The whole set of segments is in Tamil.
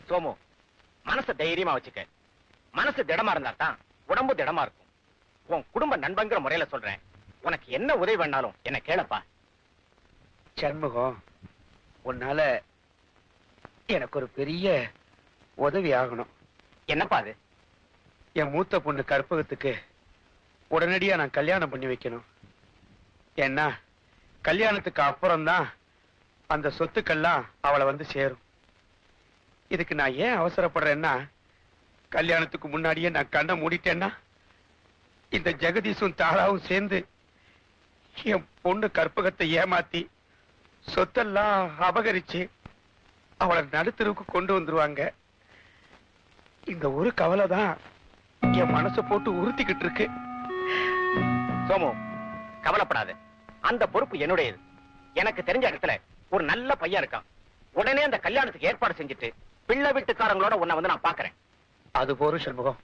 சோமு, மனசு தைரியமா வச்சுக்க. மனசு திடமா இருந்தா தான் உடம்பு திடமா இருக்கும். உன் குடும்ப நண்பங்கிற முறையில சொல்றேன். உனக்கு என்ன உதவி வேணாலும் என்ன கேளப்பா. சண்முகம், உன்னால எனக்கு ஒரு பெரிய உதவி ஆகணும். என்னப்பா அது? என் மூத்த பொண்ணு கற்பகத்துக்கு உடனடியா நான் கல்யாணம் பண்ணி வைக்கணும். ஏன்னா கல்யாணத்துக்கு அப்புறம்தான் அந்த சொத்துக்கள்லாம் அவளை வந்து சேரும். இதுக்கு நான் ஏன் அவசரப்படுறேன்னா, கல்யாணத்துக்கு முன்னாடியே நான் கண்ணை மூடிட்டேன்னா இந்த ஜெகதீஷும் தாராவும் சேர்ந்து என் பொண்ணு கற்பகத்தை ஏமாத்தி சொத்தெல்லாம் அபகரிச்சு அவளை நடுத்தருவுக்கு கொண்டு வந்துருவாங்க. இந்த ஒரு கவலை தான் என் மனசை போட்டு உறுத்திக்கிட்டு இருக்கு. சோமு, கவலைப்படாத. அந்த பொறுப்பு என்னுடையது. எனக்கு தெரிஞ்ச இடத்துல ஒரு நல்ல பையன் இருக்கான். உடனே அந்த கல்யாணத்துக்கு ஏற்பாடு செஞ்சுட்டு பிள்ளை வீட்டுக்காரங்களோட உன்னை வந்து நான் பாக்குறேன். அது போரும் சண்முகம்.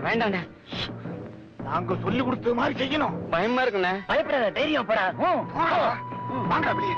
வேண்டாண்ணே, நாங்க சொல்லி கொடுத்த மாதிரி செய்யணும். பயமா இருக்குண்ணே. பயப்படாத, தைரியம் போடா. வாங்க அப்படியே.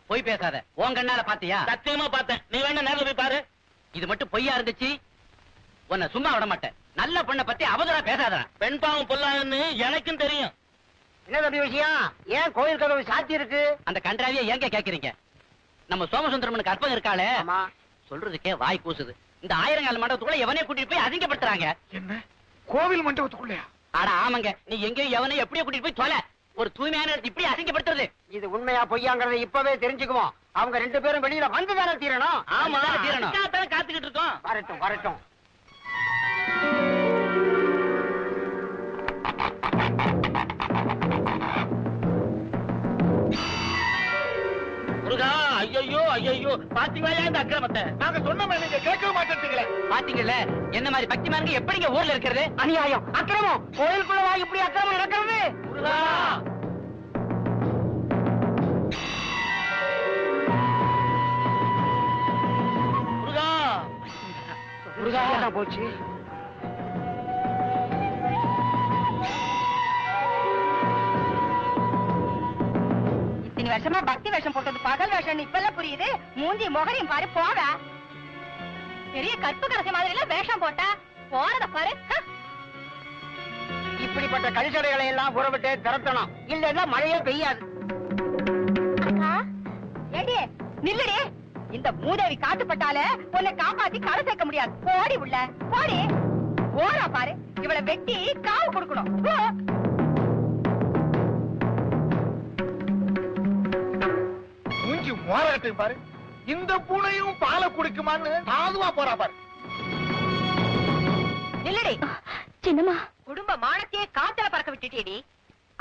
பொய் பேசாத. உன் கண்ணால பாத்தியா? சத்தியமா பார்த்தேன். நீ வேணா நேர்ல போய் பாரு. இது மட்டும் பொய்யா இருந்துச்சு உன்னை சும்மா விட மாட்டேன். நல்ல பொண்ணை பத்தி அவதரா பேசாத. பெண் பாவம் பொல்லாதுன்னு எனக்கும் தெரியும். என்ன தம்பி விஷயம்? ஏன் கோயில் கதவு சாத்தி இருக்கு? அந்த கன்றாவியை ஏங்க கேக்குறீங்க? நம்ம சோமசுந்தரமன் கற்பகம் இருக்காளே, சொல்றதுக்கே வாய் கூசுது. இந்த ஆயிரங்கால மண்டபத்துக்குள்ள எவனே கூட்டிட்டு போய் அதிகப்படுத்துறாங்க. என்ன கோவில் மண்டபத்துக்குள்ளயா? ஆட ஆமாங்க. நீ எங்கேயும் எவனையும் எப்படியோ கூட்டிட்டு போய் தொலை. ஒரு தூய்மையான இடத்தை இப்படி அசிங்கப்படுத்துறது. இது உண்மையா பொய்யாங்கிறத இப்பவே தெரிஞ்சுக்குவோம். அவங்க ரெண்டு பேரும் வெளியில வந்துதானே தீரணும். ஆமா தீரணும். காத்துக்கிட்டு இருக்கோம். வரட்டும் வரட்டும். முருகா, ஐயோ ஐயோ, பாத்தீங்களா இந்த அக்கிரமத்தை? நாங்க சொன்ன நீங்க கேட்க மாட்டேங்கிறீங்களே. பாத்தீங்கல்ல என்ன மாதிரி பக்திமான்கள் எப்படிங்க ஊர்ல இருக்கிறது? அநியாயம், அக்கிரமம். கோயிலுக்குள்ளவா இப்படி அக்கிரமம் நடக்கிறது? முருகா, முருகா, முருகா போச்சு. இத்தனை வருஷமா பக்தி வேஷம் போட்டது பகல் வேஷம் இப்பெல்லாம் புரியுது. மூஞ்சி முகரையும் பாரு. போக பெரிய கற்பு கடைசி மாதிரி எல்லாம் வேஷம் போட்டா போறத பாரு. இப்படிப்பட்ட கழிச்சடைகளை எல்லாம் புறப்பட்டு திரட்டணும். இல்லன்னா மழையே பெய்யாது. ஏடி நில்லுடி. இந்த மூதேவி காட்டுப்பட்டால உன்னை காப்பாத்தி கரை சேர்க்க முடியாது. போடி உள்ள போடி. ஓரா பாரு. இவளை வெட்டி காவு கொடுக்கணும். மூஞ்சி மோரகட்டு பாரு. இந்த பூனையும் பாலை குடிக்குமான்னு சாதுவா போறா பாரு. நில்லுடி. சின்னம்மா, குடும்ப மானத்தையே காத்துல பறக்க விட்டுட்டேடி.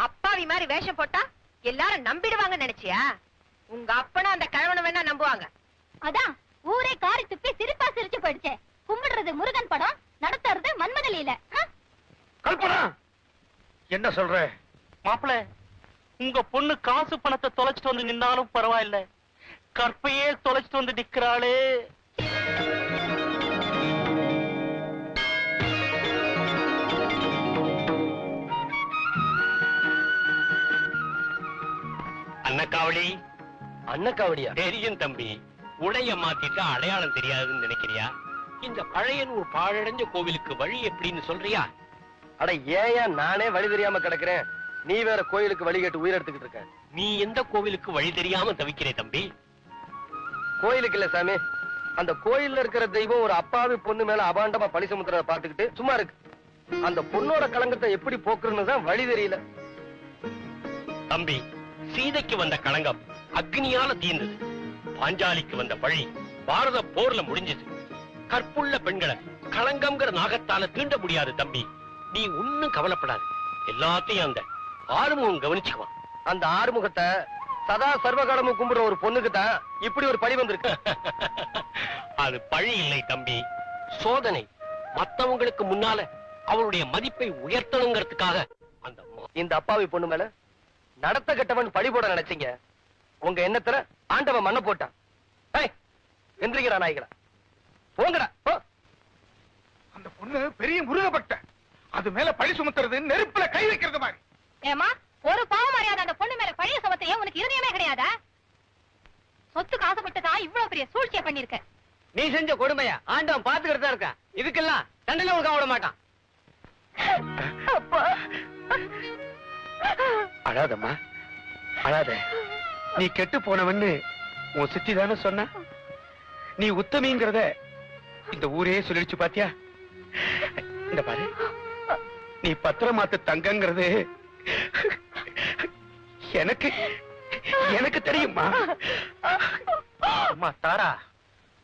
அப்பாவி மாதிரி வேஷம் போட்டா எல்லாரும் நம்பிடுவாங்க நினைச்சியா? உங்க அப்பனா அந்த கழவனை வேணா நம்புவாங்க. அதான் ஊரே காரி துப்பி சிரிப்பா சிரிச்சு போயிடுச்சே. கும்பிடுறது முருகன் படம், நடத்துறது மன்மதலியில. கல்பனா, என்ன சொல்ற? மாப்பிள, உங்க பொண்ணு காசு பணத்தை தொலைச்சிட்டு வந்து நின்னாலும் பரவாயில்ல, கற்பையே தொலைச்சிட்டு வந்து நிக்கிறாளே. அன்னக்காவடி. அன்னக்காவடியா? தெரியும் தம்பி. உடைய மாத்திட்டு அடையாளம் தெரியாதுன்னு நினைக்கிறியா? இந்த பழையனூர் பாழடைஞ்ச கோவிலுக்கு வழி எப்படின்னு சொல்றியா? அட ஏயா நானே வழி தெரியாம கிடக்குறேன், நீ வேற கோயிலுக்கு வழி கேட்டு உயிர் எடுத்துக்கிட்டு இருக்க. நீ எந்த கோவிலுக்கு வழி தெரியாம தவிக்கிறே தம்பி? கோயிலுக்கு இல்ல சாமி, அந்த கோயில்ல இருக்கிற தெய்வம் ஒரு அப்பாவி பொண்ணு மேல அபாண்டமா பழி சுமத்துறத பாத்துக்கிட்டு சும்மா இருக்கு. அந்த பொண்ணோட களங்கத்தை எப்படி போக்குறன்னு தான் வழி தெரியல. தம்பி, சீதைக்கு வந்த களங்கம் அக்னியால தீர்ந்தது. பாஞ்சாலிக்கு வந்த பழி பாரத போர்ல முடிஞ்சது. கற்புள்ள பெண்களை களங்கம்ங்கிற நாகத்தால தீண்ட முடியாது தம்பி. நீ ஒன்னும் கவலைப்படாது. எல்லாத்தையும் அந்த ஆறுமுகம் கவனிச்சுக்குவான். அந்த ஆறுமுகத்தை சதா சர்வகாலமும் கும்பிடுற ஒரு பொண்ணுக்கு தான் இப்படி ஒரு பழி வந்திருக்கு. அது பழி இல்லை தம்பி, சோதனை. மத்தவங்களுக்கு முன்னால அவளுடைய மதிப்பை உயர்த்தணுங்கிறதுக்காக அந்த இந்த அப்பாவி பொண்ணு மேல நடத்த கெட்டவன் பழி போட நினைச்சீங்க. உங்க எண்ணத்துல ஆண்டவன் மண்ணை போட்டான். எந்திரிக்கிறா நாய்களா, போங்கடா போ. அந்த பொண்ணு பெரிய முருகப்பட்ட, அது மேல பழி சுமத்துறது நெருப்புல கை வைக்கிறது மாதிரி. ஏமா ஒரு பாவம் அறியாத அந்த பொண்ணு மேல பழிய சுமத்தையே உனக்கு இருதயமே கிடையாதா? சொத்துக்கு ஆசைப்பட்டுதான் இவ்வளவு பெரிய சூழ்ச்சியை பண்ணிருக்க. நீ செஞ்ச கொடுமையா ஆண்டவன் பாத்துக்கிட்டு தான் இருக்கான். இதுக்கெல்லாம் தண்டனை கொடுக்க விட மாட்டான். அழாதம்மா, அழாத. நீ கெட்டு போனவன்னு உன் சித்தி தானே சொன்ன. நீ உத்தமிங்கிறத இந்த ஊரே சொல்லிடுச்சு பாத்தியா? இந்த பாரு, நீ பத்திரமாத்து தங்கங்கிறது எனக்கு எனக்கு தெரியுமா? அம்மா தாரா,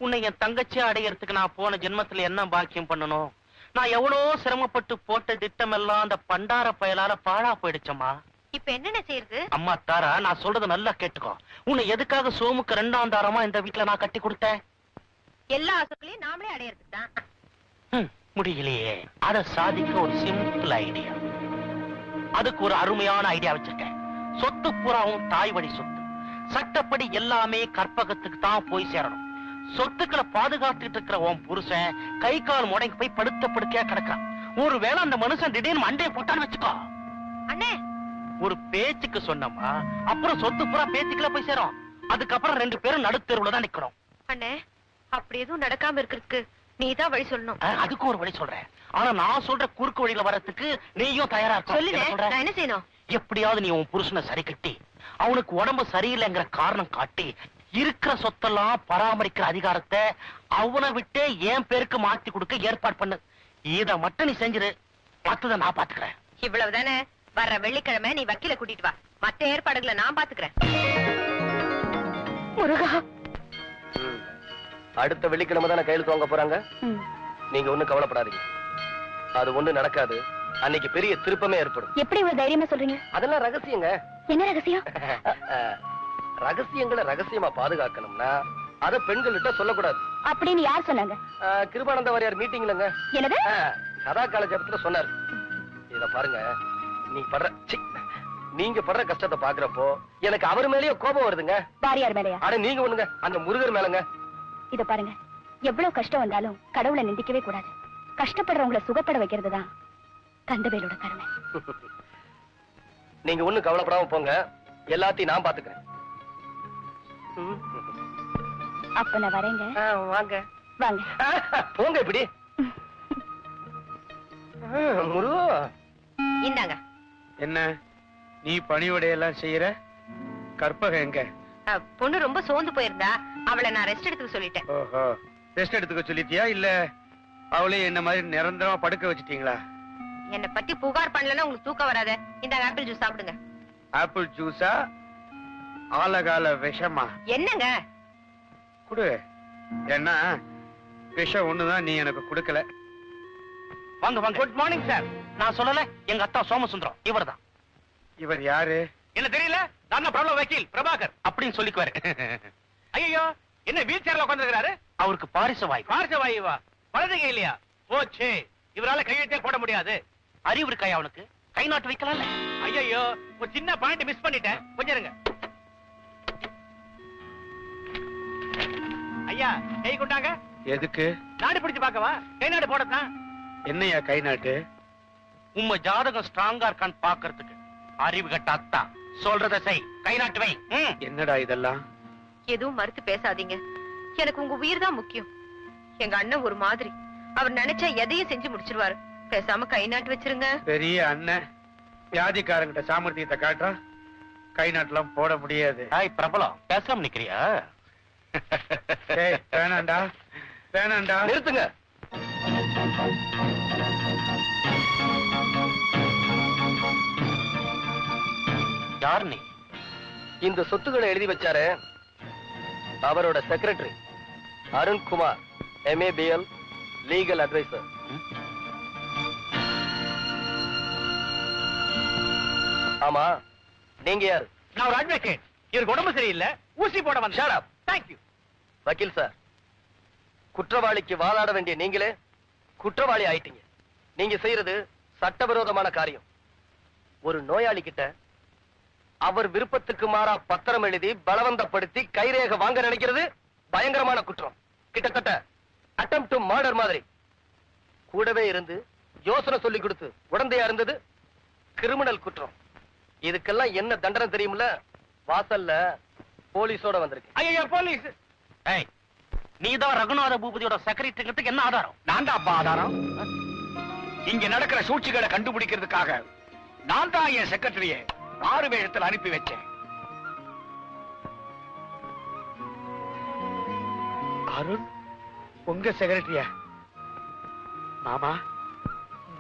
உன்னை என் தங்கச்சி அடையறதுக்கு நான் போன ஜென்மத்துல என்ன பாக்கியம் பண்ணணும்? நான் எவ்வளவு சிரமப்பட்டு போட்ட திட்டம் எல்லாம் அந்த பண்டார பயலால பாழா போயிடுச்சம்மா. இப்ப என்னென்ன செய்யறது? அம்மா தாரா, நான் சொல்றத நல்லா கேட்டுக்கோ. உன்னை எதுக்காக சோமுக்கு 2ஆம் தாரமா இந்த வீட்டுல நான் கட்டி கொடுத்தேன்? எல்லா ஆசைகளையும் நாமளே அடையறதுக்கு தான். முடியலையே. அத சாதிக்க ஒரு சிம்பிள் ஐடியா. அதுக்கு ஒரு அருமையான ஐடியா வச்சிருக்கேன். சொத்து பூராவும் தாய் வழி சொத்து. சட்டப்படி எல்லாமே கற்பகத்துக்கு தான் போய் சேரணும். சொத்துக்களை பாதுகாத்துட்டு இருக்கிற உன் புருஷன் கை கால் முடங்கி போய் படுத்த படுக்கையா கிடக்கான். ஒருவேளை அந்த மனுஷன் திடீர்னு மண்டையை போட்டான்னு வச்சுக்கோ. அண்ணே, ஒரு பேச்சுக்கு சொன்னமா, அப்புறம் சொத்து பூரா பேச்சுக்குள்ள போய் சேரும். அதுக்கப்புறம் 2 பேரும் நடுத்தெருவுல தான் நிக்கணும். அண்ணே, அப்படி எதுவும் நடக்காம இருக்கிறதுக்கு நீதான் வழி சொல்லணும். அதுக்கு ஒரு வழி சொல்றேன். ஆனா நான் சொல்ற குறுக்கு வழியில வர்றதுக்கு நீயும் தயாரா இருக்க. என்ன செய்யணும்? எப்படியாவது நீ உன் புருஷனை சரி கட்டி அவனுக்கு உடம்பு சரியில்லைங்கிற காரணம் காட்டி இருக்கிற சொத்தெல்லாம் பராமரிக்கிற அதிகாரத்தை அவனை விட்டே என் பேருக்கு மாத்தி கொடுக்க ஏற்பாடு பண்ணு. இத மட்டும் நீ செஞ்சிரு, மத்தத நான் பாத்துக்கிறேன். இவ்வளவுதானே? வர்ற வெள்ளிக்கிழமை நீ வக்கீல கூட்டிட்டு வா. மத்த ஏற்பாடுகளை நான் பாத்துக்கிறேன். முருகா, அடுத்த வெள்ளிக்கிழமை தானே கையெழுத்து வாங்க போறாங்க. நீங்க ஒண்ணும் கவலைப்படாதீங்க, அது ஒண்ணு நடக்காது. அன்னைக்கு பெரிய திருப்பமே ஏற்படும். எப்படி ஒரு தைரியமா சொல்றீங்க? அதெல்லாம் ரகசியங்க. என்ன ரகசியம்? ரகசியங்களை ரகசியமா பாதுகாக்கணும்னா அத பெண்கள்கிட்ட சொல்லக்கூடாது. அப்படின்னு யார் சொன்னாங்க? கிருபானந்த வாரியார் மீட்டிங்லங்க. என்னது? கதா காலேஜத்துல சொன்னார். இத பாருங்க, நீங்க படுற கஷ்டத்தை பாக்குறப்போ எனக்கு அவர் மேலயே கோபம் வருதுங்க. வாரியார் மேலையா? அட நீங்க ஒண்ணுங்க, அந்த முருகர் மேலங்க. இத பாருங்க, எவ்வளவு கஷ்டம் வந்தாலும் கடவுளை நிந்திக்கவே கூடாது. கஷ்டப்படுறவங்களை சுகப்பட வைக்கிறது தான் கந்தவேலோட கடமை. நீங்க ஒண்ணும் கவலைப்படாம போங்க, எல்லாத்தையும் நான் பாத்துக்கிறேன். அப்ப நான் வரேங்க. வாங்க வாங்க. போங்க இப்படி. முருகோ, இந்தாங்க. என்ன நீ பணிவிடையெல்லாம் செய்யற? கற்பகம் எங்க? பொண்ணு ரொம்ப சோர்ந்து போயிருந்தா, அவளை நான் ரெஸ்ட் எடுத்துக்க சொல்லிட்டேன். ஓஹோ, ரெஸ்ட் எடுத்துக்க சொல்லிட்டியா? இல்ல அவளே என்ன மாதிரி நிரந்தரமா படுக்க வச்சிட்டீங்களா? என்னை பத்தி புகார் பண்ணலன்னா உங்களுக்கு தூக்கம் வராத. இந்தாங்க, ஆப்பிள் ஜூஸ் சாப்பிடுங்க. ஆப்பிள் ஜூஸா? ஆலகால விஷமா? என்னங்க? குடு. என்ன விஷம் ஒண்ணுதான் நீ எனக்கு கொடுக்கல. வாங்க வாங்க. Good morning sir. நான் சொல்லல, எங்க அத்தா சோமசுந்தரம் இவர்தான். இவர் யாரு? என்ன தெரியல? நான் பிரபல வக்கீல் பிரபாகர் அப்படின்னு சொல்லிக்குவாரு. ஐயோ, என்ன வீல் சேர்ல உட்கார்ந்திருக்காரு? அவருக்கு பாரிச வாய்ப்பு. பார்சவாயுவா? வலதுகை இல்லையா? போச்சே, இவரால கையெழுத்தே போட முடியாது. அறிவு இருக்காயா அவனுக்கு? கை நாட்டு வைக்கலாம்ல. ஐயோ, ஒரு சின்ன பாயிண்ட் மிஸ் பண்ணிட்டேன், கொஞ்சம் இருங்க. ஐயா, கை கொண்டாங்க. எதுக்கு? நாடு பிடிச்சு பார்க்கவா? கை நாடு போடத்தான். என்னையா கை நாட்டு? உம்ம ஜாதகம் ஸ்ட்ராங்கா இருக்கான்னு பாக்குறதுக்கு. அறிவு கட்ட அத்தா, சொல்றத செய், கை நாட்டு வை. என்னடா இதெல்லாம்? எதுவும் மறுத்து பேசாதீங்க. எனக்கு உங்க உயிர் தான் முக்கியம். எங்க அண்ணன் ஒரு மாதிரி, அவர் நினைச்சா எதையும் செஞ்சு முடிச்சிருவாரு. பேசாம கை நாட்டு வச்சிருங்க. பெரிய அண்ணன் வியாதிக்காரங்கிட்ட சாமர்த்தியத்தை காட்டுறா. கை நாட்டுலாம் போட முடியாது. ஹாய் பிரபலம், பேசாம நிக்கிறியா? வேணாண்டா, வேணாண்டா. நிறுத்துங்க. யார் நீ? இந்த சொத்துக்களை எழுதி வச்சாரு அவரோட secretary Arunkumar, MABL, legal adviser. ஆமா, நீங்க யாரு? நான் ஒரு அட்வொகேட். இவருக்கு உடம்பு சரியில்லை, ஊசி போட வந்து. Shut up. தேங்க்யூ. வக்கீல் சார், குற்றவாளிக்கு வாதாட வேண்டிய நீங்களே குற்றவாளி ஆயிட்டீங்க. நீங்க செய்யறது சட்டவிரோதமான காரியம். ஒரு நோயாளி கிட்ட அவர் விருப்பத்துக்கு மாறா பத்திரம் எழுதி பலவந்தப்படுத்தி கைரேகை வாங்க நினைக்கிறது பயங்கரமான குற்றம். கிட்டத்தட்ட அட்டெம்ப்ட் டு மர்டர் மாதிரி. கூடவே இருந்து யோசனை சொல்லி கொடுத்து உடந்தையா இருந்தது கிரிமினல் குற்றம். இதுக்கெல்லாம் என்ன தண்டனை தெரியுமில்ல? வாசல்ல போலீஸோட வந்திருக்கு. ஐயோ போலீஸ்! ஏய், நீதான் ரகுநாத பூபதியோட செக்ரட்டரிங்கிறதுக்கு என்ன ஆதாரம்? நான் தான் அப்பா ஆதாரம். இங்க நடக்கிற சூழ்ச்சிகளை கண்டுபிடிக்கிறதுக்காக நான் தான் என் செக்ரட்டரியை மாறு வேஷத்தில் அனுப்பி வச்சேன். அருண், உங்க செக்ரட்டரியா? மாமா,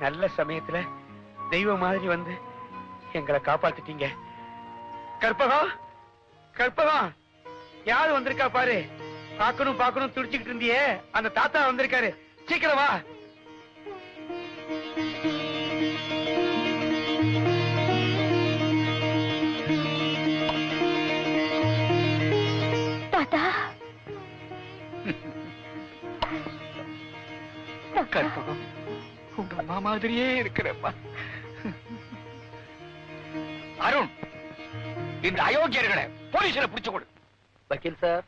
நல்ல சமயத்துல தெய்வம் மாதிரி வந்து எங்களை காப்பாத்திட்டீங்க. கற்பகம், கற்பகம், யாரு வந்திருக்கா பாரு. பாக்கணும் பாக்கணும் துடிச்சுக்கிட்டு இருந்தியே, அந்த தாத்தா வந்திருக்காரு. சீக்கிரம் வா. தாத்தா, கற்பகம், உங்க அம்மா மாதிரியே இருக்கிறப்பா. அருண், இந்த அயோக்கியர்களை போலீஸ்ல புடிச்சு கொடு. வக்கீல் சார்,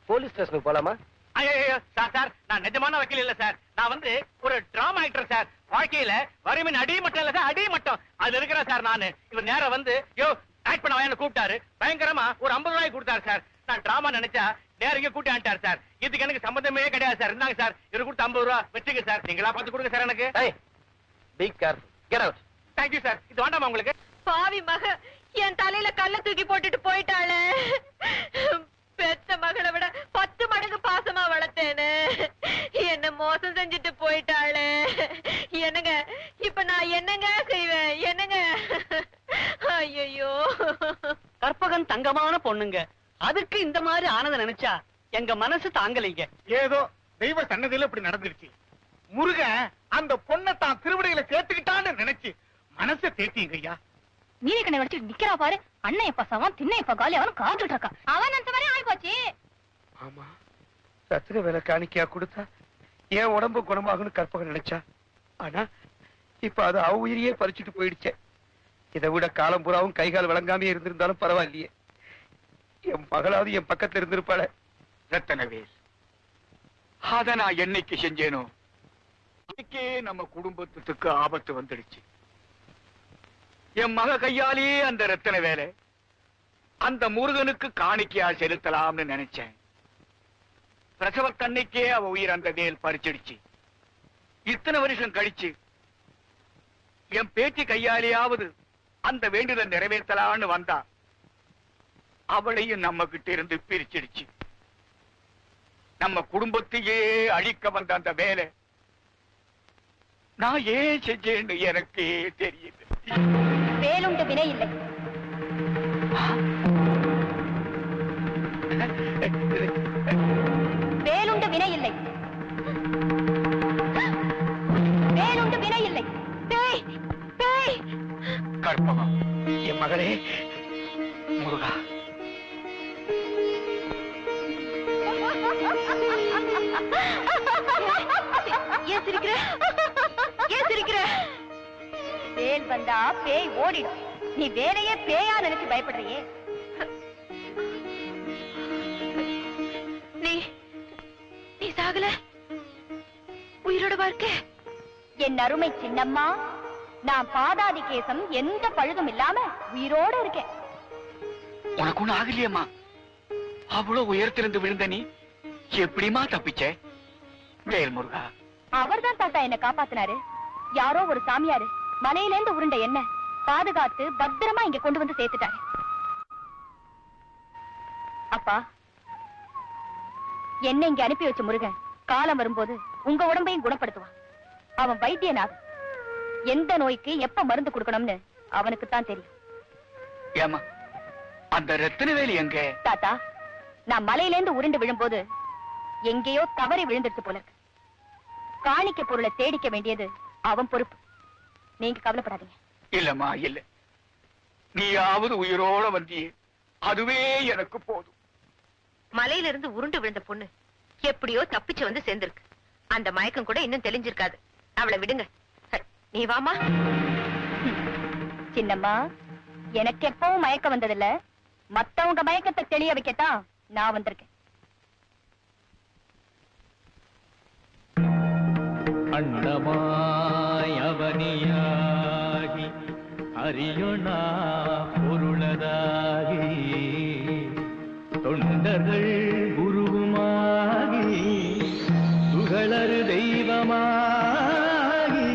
போலீஸ் ஸ்டேஷனுக்கு போலாமா? ஐயோ சார், நான் நிஜமான வக்கீல் இல்ல சார். நான் வந்து ஒரு டிராமா ஆக்டர் சார். வாழ்க்கையில வறுமையின் அடிமட்டம் இல்ல சார், அடிமட்டம் அது இருக்கிற சார். நானு இவர் நேரம் வந்து யோ ஆக்ட் பண்ண வாங்க கூப்பிட்டாரு. பயங்கரமா ஒரு 50 ரூபாய் கொடுத்தாரு சார். நான் டிராமா நினைச்சா நேரம் கூட்டி ஆண்டாரு சார். இதுக்கு எனக்கு சம்பந்தமே கிடையாது சார். இருந்தாங்க சார், இவரு கொடுத்த 50 ரூபாய் வச்சுக்க சார். நீங்களா பார்த்து கொடுங்க சார் எனக்கு. Be careful, get out. Thank you sir. இது வேண்டாமா உங்களுக்கு? பாவி மக என் தலையில கல்ல தூக்கி போட்டுட்டு போயிட்டாளே. பெத்த மகளை விட 10 மடங்கு பாசமா வளர்த்தேனே, என்ன மோசம் செஞ்சுட்டு போயிட்டாளே. என்னங்க இப்ப நான் என்னங்க செய்வேன்? என்னங்க? ஐயோ, கற்பகம் தங்கமான பொண்ணுங்க, அதுக்கு இந்த மாதிரி ஆனதை நினைச்சா எங்க மனசு தாங்கலைங்க. ஏதோ தெய்வ சன்னதியில இப்படி நடந்துருச்சு. முருகன் அந்த பொண்ணை தான் திருவிடையில சேர்த்துக்கிட்டான்னு நினைச்சு மனசை தேத்திங்க ஐயா. நீதி கண்ணை வச்சுட்டு நிக்கிறா பாரு. அண்ணன் எப்ப சவன், திண்ணை எப்ப காலி, அவன் காத்துட்டு இருக்கா. அவன் அந்த மாதிரி ஆகி போச்சு. ஆமா, ரத்தின வேலை காணிக்கையா கொடுத்தா என் உடம்பு குணமாகும்னு கற்பகம் நினைச்சா. ஆனா இப்ப அது அவ உயிரியே பறிச்சுட்டு போயிடுச்சே. இதை விட காலம் பூராவும் கைகால் வழங்காமே இருந்திருந்தாலும் பரவாயில்லையே. என் மகளாவது என் பக்கத்துல இருந்திருப்பாள. ரத்தனவேல், அத நான் என்னைக்கு செஞ்சேனோ அன்னைக்கே நம்ம குடும்பத்துக்கு ஆபத்து வந்துடுச்சு. என் மக கையாலே அந்த ரத்தன வேலை அந்த முருகனுக்கு காணிக்கையா செலுத்தலாம்னு நினைச்சேன். பிரசவத்தன்னைக்கே அவ உயிர் அந்த வேல் பறிச்சிடுச்சு. இத்தனை வருஷம் கழிச்சு என் பேச்சு கையாலேயாவது அந்த வேண்டுதல் நிறைவேற்றலான்னு வந்தா அவளையும் நம்ம கிட்ட இருந்து பிரிச்சிடுச்சு. நம்ம குடும்பத்தையே அழிக்க வந்த அந்த வேலை நான் ஏன் செஞ்சேன்னு எனக்கே தெரியுது. வேலுண்டு வினை இல்லை. வேலுண்டு வினை இல்லை. வேலுண்டு வினை இல்லை. பேய், பேய். கற்பகம், என் மகளே, முருகா, ஏன் சிரிக்கிற? ஏன் சிரிக்கிற? வேல் வந்தா பேய் ஓடிடும். நீ வேலையே பேயா நினைச்சு பயப்படுறியே. நீ சாகல, உயிரோட வாழ்க்கை. என் அருமை சின்னம்மா, நான் பாதாதி கேசம் எந்த பழுதும் இல்லாம உயிரோட இருக்கேன். உனக்கு ஒண்ணு ஆகலையம்மா? அவ்வளவு உயரத்திலிருந்து விழுந்த நீ எப்படிமா தப்பிச்ச? வேல் முருகா. அவர்தான் தாத்தா என்ன காப்பாத்தினாரு. யாரோ ஒரு சாமியாரு மலையில இருந்து உருண்ட என்ன பாதுகாத்து பத்திரமா இங்க கொண்டு வந்து சேர்த்துட்டாரு. அப்பா, என்ன இங்க அனுப்பி வச்ச முருகன் காலம் வரும்போது உங்க உடம்பையும் குணப்படுத்துவான். அவன் வைத்தியனாகும். எந்த நோய்க்கு எப்ப மருந்து கொடுக்கணும்னு அவனுக்கு தான் தெரியும். ஏமா, அந்த ரத்தினவேலி எங்க? தாத்தா, நான் மலையில இருந்து உருண்டு விழும்போது எங்கேயோ தவறி விழுந்துட்டு போல இருக்கு. காணிக்க பொருளை தேடிக்க வேண்டியது அவன் பொறுப்பு. நீங்க கவலைப்படாதீங்க. இல்லம்மா, இல்ல. நீயாவது உயிரோட வந்தியே, அதுவே எனக்கு போதும். மலையில இருந்து உருண்டு விழுந்த பொண்ணு எப்படியோ தப்பிச்சு வந்து சேர்ந்திருக்கு. அந்த மயக்கம் கூட இன்னும் தெளிஞ்சிருக்காது. அவளை விடுங்க. நீ வாமா. சின்னம்மா, எனக்கு எப்பவும் மயக்கம் வந்ததில்ல. மத்தவங்க மயக்கத்தை தெளிய வைக்கத்தான் நான் வந்திருக்கேன். அண்டமாய் அவனியாகி அறியுணா பொருளதாகி தொண்டர்கள் குருவுமாகி துகளறு தெய்வமாகி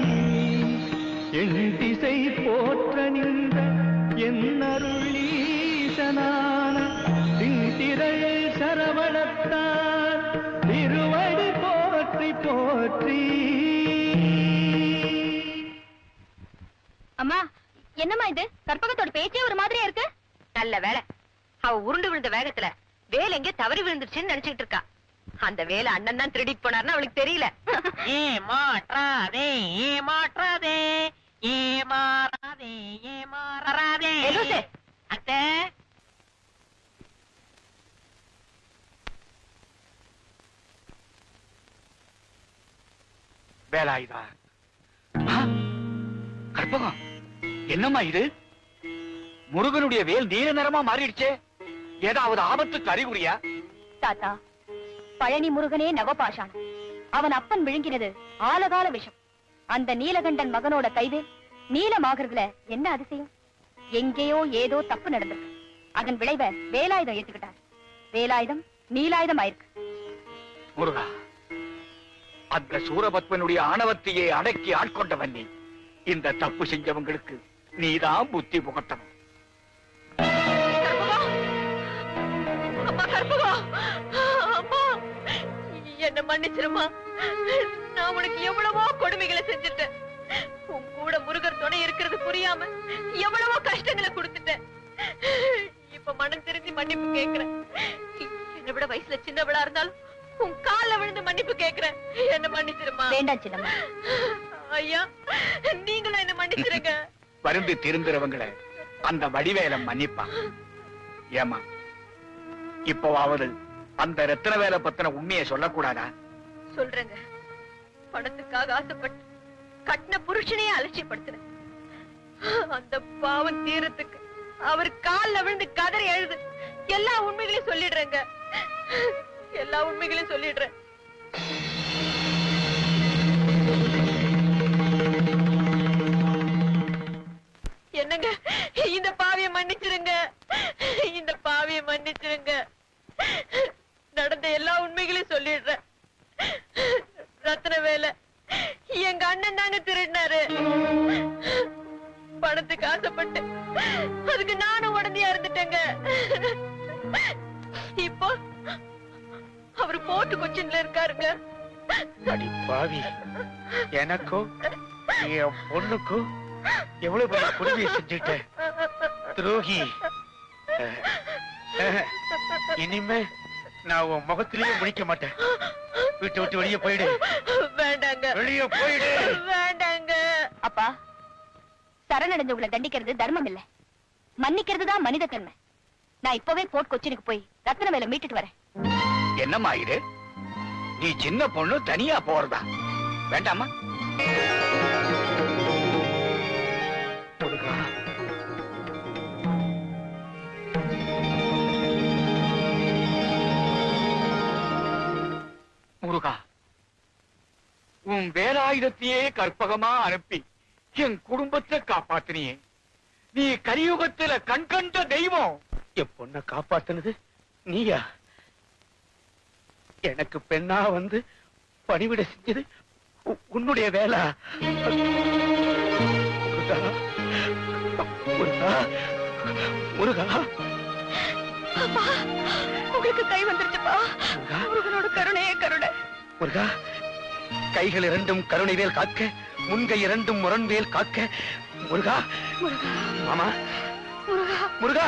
என் திசை போற்ற நின்ற என் அருளீசனான திங்கள் சரவணத்தான் திருவடி போற்றி போற்றி. அம்மா, என்னம்மா இது? கற்பகத்தோட பேச்சே ஒரு மாதிரியா இருக்கு. நல்ல வேலை, அவ உருண்டு விழுந்த வேகத்துல வேலை எங்கே தவறி விழுந்துருச்சுன்னு நினைச்சுக்கிட்டு இருக்கா. அந்த வேலை அண்ணன் தான் திருடிட்டு போனார்னு அவளுக்கு தெரியல. ஏமாற்றாதே ஏமாற்றாதே ஏமாறாதே ஏமாறாதே. அத்தை, வேலாயுதா. கற்பகம், என்னம்மா இது? முருகனுடைய வேல் நீல நிறமா மாறிடுச்சே. ஏதாவது ஆபத்துக்கு அறிகுறியா? தாத்தா, பழனி முருகனே நவபாஷான். அவன் அப்பன் விழுங்கினது ஆலகால விஷம். அந்த நீலகண்டன் மகனோட கைவேல் நீலமாகறதுல என்ன அதிசயம்? எங்கேயோ ஏதோ தப்பு நடந்திருக்கு. அதன் விளைவை வேலாயுதம் ஏத்துக்கிட்டார். வேலாயுதம் நீலாயுதம் ஆயிருக்கு. முருகா, அந்த சூரபத்மனுடைய ஆணவத்தையே அடக்கி ஆட்கொண்டவன் நீ. இந்த தப்பு செஞ்சவங்களுக்கு நீதான் புத்தி புகட்டணும். அம்மா கற்பகம், அம்மா என்ன மன்னிச்சிருமா. நான் உனக்கு எவ்வளவோ கொடுமைகளை செஞ்சுட்டேன். உன் கூட முருகர் துணை இருக்கிறது புரியாம எவ்வளவோ கஷ்டங்களை கொடுத்துட்டேன். இப்ப மனம் திருந்தி மன்னிப்பு கேக்குறேன். என்னை விட வயசுல சின்னவளா இருந்தாலும் உன் கால்ல விழுந்து மன்னிப்பு கேக்குறேன். என்ன மன்னிச்சிருமா. வேண்டாம் சின்னம்மா. ஐயா, நீங்களும் என்ன மன்னிச்சிருங்க. வருந்தி திருந்துறவங்களை அந்த வடிவேலம் மன்னிப்பா. ஏமா, இப்போவாவது அந்த ரத்தின வேலை பத்தின உண்மையை சொல்லக்கூடாதா? சொல்றேங்க. பணத்துக்காக ஆசைப்பட்டு கட்டின புருஷனையே அலட்சியப்படுத்தினேன். அந்த பாவம் தீரத்துக்கு அவர் கால்ல விழுந்து கதறி எழுது. எல்லா உண்மைகளையும் சொல்லிடுறேங்க. எல்லா உண்மைகளையும் சொல்லிடுறேன். என்னங்க, இந்த பாவிய மன்னிச்சிருங்க. இந்த பாவிய மன்னிச்சிருங்க. நடந்த எல்லா உண்மைகளையும் சொல்லிடுறேன். ரத்ன வேலை எங்க அண்ணன் தாங்க திருடினாரு. பணத்துக்கு ஆசைப்பட்டு அதுக்கு நானும் உடனே இருந்துட்டேங்க. இப்போ அவரு போட்டு கொச்சின்ல இருக்காருங்க. அடி பாவி, எனக்கும் என் பொண்ணுக்கும் எவ்வளவு பெரிய கொடுமையை செஞ்சுட்ட துரோகி. இனிமே நான் உன் முகத்திலேயே முடிக்க மாட்டேன். வீட்டை விட்டு வெளியே போயிடு. வேண்டாங்க, வெளியே போயிடு. வேண்டாங்க. அப்பா, சரணடைஞ்சவங்களை தண்டிக்கிறது தர்மம் இல்ல, மன்னிக்கிறது தான் மனித தன்மை. நான் இப்பவே போர்ட் கொச்சினுக்கு போய் ரத்ன வேலை மீட்டுட்டு வரேன். என்னம்மா இது? நீ சின்ன பொண்ணு தனியா போறதா? வேண்டாமா? முருகா, முருகா, உன் வேலாயுதத்தையே கற்பகமா அனுப்பி என் குடும்பத்தை காப்பாத்தினியே. நீ கலியுகத்துல கண்கண்ட தெய்வம். என் பொண்ணை காப்பாத்தினது நீயா? எனக்கு பெண்ணா வந்து பணிவிட செஞ்சது உன்னுடைய வேலை. முருகா, முருகா, முருகா. அப்பா, உங்களுக்கு கை வந்துருச்சுப்பா. முருகனோட கருணையே கருணை. முருகா, கைகள் இரண்டும் கருணை வேல் காக்க, முன்கை இரண்டும் முரண்வேல் காக்க. முருகா, மாமா, முருகா,